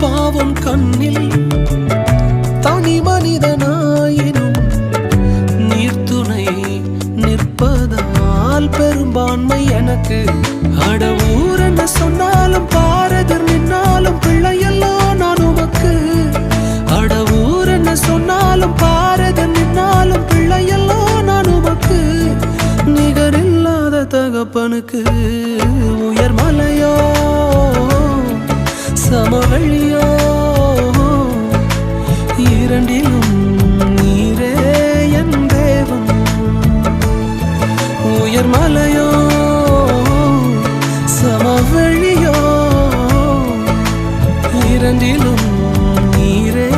பாவம் கண்ணில் தனி மனிதனாயினும் நீர்த்துணை நிற்பதால் பெரும்பான்மை எனக்கு. அட ஊர் என்ன சொன்னாலும் பாரதர் நின்னாலும் பிள்ளையெல்லாம் நான் உமக்கு. அட ஊர் என்ன சொன்னாலும் பாரதர் நின்னாலும் பிள்ளையெல்லாம் நான் உமக்கு. நிகரில்லாத தகப்பனுக்கு உயர் மலையோ சமவெளியோ இரண்டிலும் நீரே என் தேவன். உயர் மலையோ சமவெளியோ இரண்டிலும் நீரே